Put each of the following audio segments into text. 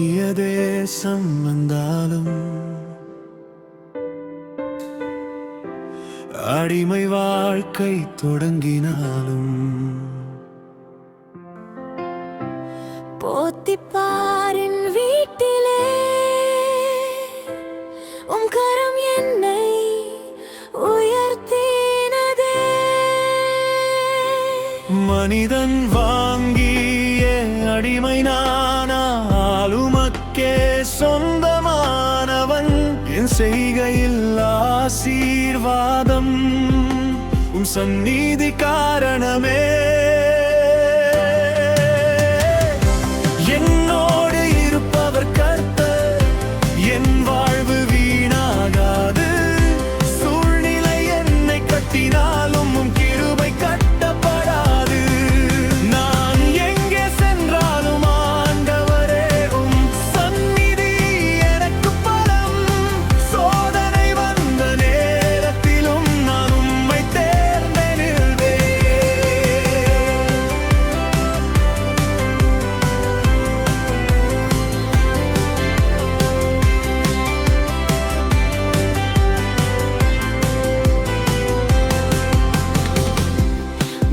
அந்நிய தேசம் வந்தாலும் அடிமை வாழ்க்கை தொடங்கினாலும் போத்திப்பாரின் வீட்டிலே உம் கரம் என்னை உயர்த்தினதே. மனிதன் வாங்கிய அடிமை நானாலும் உமக்கே சொந்தமானவன். என் செய்கையில் ஆசீர்வாதம் உம் சந்நிதி காரணமே. என்னோடு இருப்பவர் கர்த்தர், என் வாழ்வு வீணாகாது. சூழ்நிலை என்னை கட்டினாலும் உம் கிருபை கட்டப்படாது. நான் எங்கே சென்றாலும் ஆண்டவரே உம் சந்நிதி எனக்கு பலம். சோதனை வந்த நேரத்திலும் நான் உம்மை தேர்ந்தெடுப்பேன்.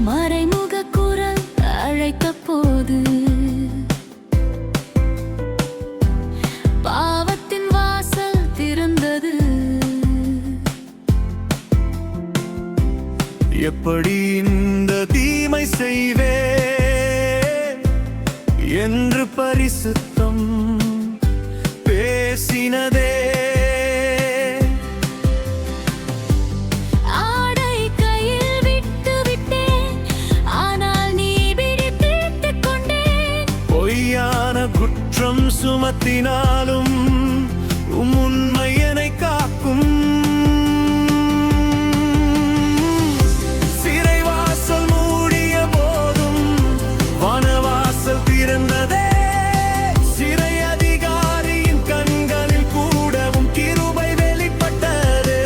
மறைமுக குரல் அழைத்த போது பாவத்தின் வாசல் திறந்தது. எப்படி இந்த தீமை செய்வே என்று பரிசுத்தம் பேசினதே. ஆடை கையில் விட்டு விட்டேன், ஆனால் நீ பிடித்துக் கொண்டேன். பொய்யான குற்றம் சுமத்தினாலும் உம் உண்மை என்னை காக்கும். சிறைவாசல் மூடிய போதும் வனவாசல் திறந்ததே. சிறை அதிகாரியின் கண்களில் கூடவும் கிருபை வெளிப்பட்டது.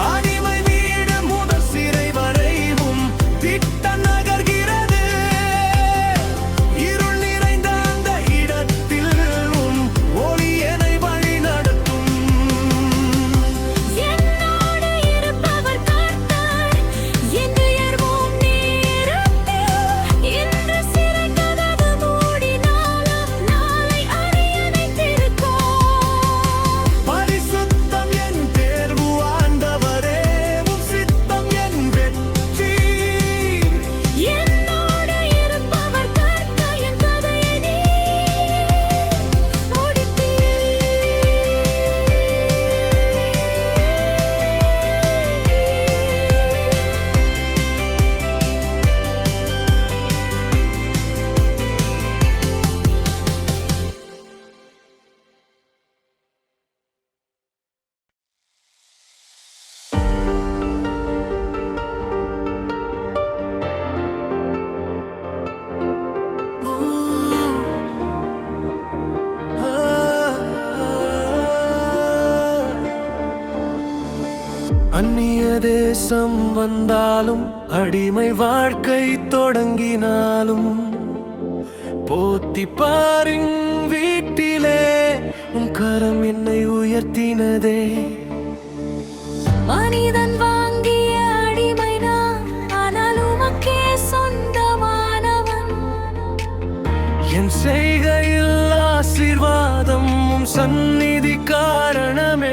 அடிமை வீடு முதல் சிறை வரைவும் திட்டம் நகர்கிறது. இருள் நிறைந்த அந்த இடத்தில் உம் ஒளி என்னை வழி நடத்தும். என்னோடு இருப்பவர் கர்த்தர், என் உயர்வும் நீரத்தில். இன்று சிறை கதவு மூடினாலும் நாளை அரியணை திறக்கும். பரிசுத்தம் என் தேர்வு ஆண்டவரே, உம் சித்தம் என் வெற்றி. என்னோடு இருப்பவர் கர்த்தர், என் கதையை நீர் முடித்தீர். அந்நிய தேசம் வந்தாலும் அடிமை வாழ்க்கை தொடங்கினாலும் போத்திப்பாரின் வீட்டிலே உன் கரம் என்னை உயர்த்தினதே. மனிதன் வாங்கிய அடிமை நான், ஆனால் உமக்கே சொந்தமானவன். என் செய்கையில் ஆசீர்வாதம் உம் சந்நிதி காரணமே.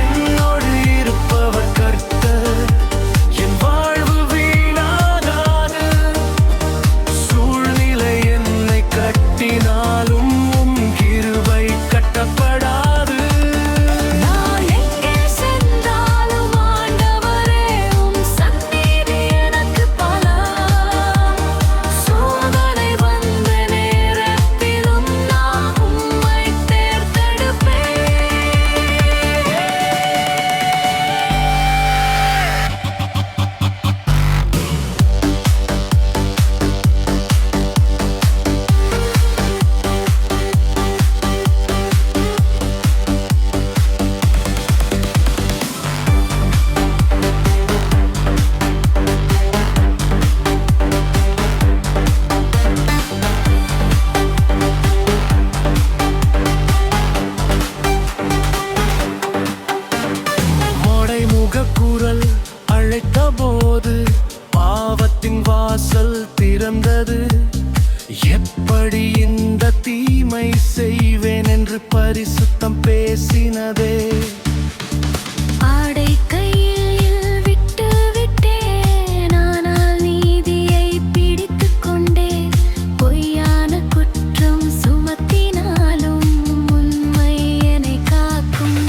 என்னோடு இருப்பவர் கர்த்தர், என் வாழ்வு வீணாகாது. சூழ்நிலை என்னை கட்டினாலும் உம் கிருபை கட்டப்படாது. நான் எங்கே சென்றாலும் ஆண்டவரே உம் சந்நிதி எனக்கு பலம். சோதனை திறந்தது. எப்படி இந்த தீமை செய்வேன் என்று பரிசுத்தம் பேசினதே. ஆடை கையில் விட்டு விட்டேன், ஆனால் நீதியை பிடித்துக் கொண்டேன். பொய்யான குற்றம் சுமத்தினாலும் உண்மை என்னை காக்கும்.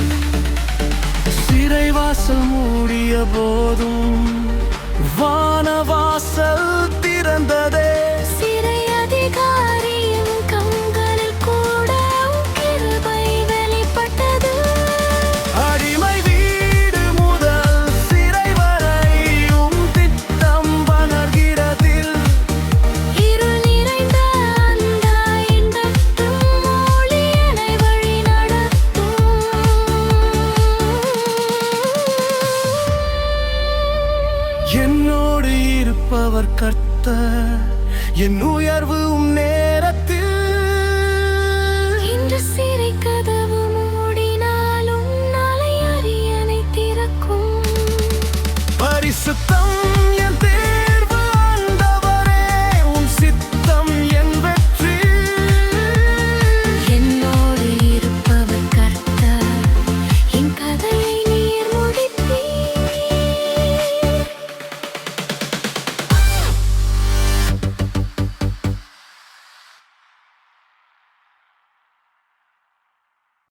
சிறைவாசல் மூடிய போதும் வானவாசல் திறந்ததே. சிறை அதிகாரியின் கண்களில் கூட உம் கிருபை வெளிப்பட்டது. அடிமை வீடு முதல் சிறை வரை உம் திட்டம் வளர்கிறதில். இருள் நிறைந்த அந்த இடத்தும் ஒளி என்னை வழி நடத்தும். என்னோடு இருப்பவர் கர்த்தர், என் உயர்வு உம் நேரத்தில். இன்று சிறை கதவு மூடினாலும் நாளை அரியணை திறக்கும். பரிசுத்தம்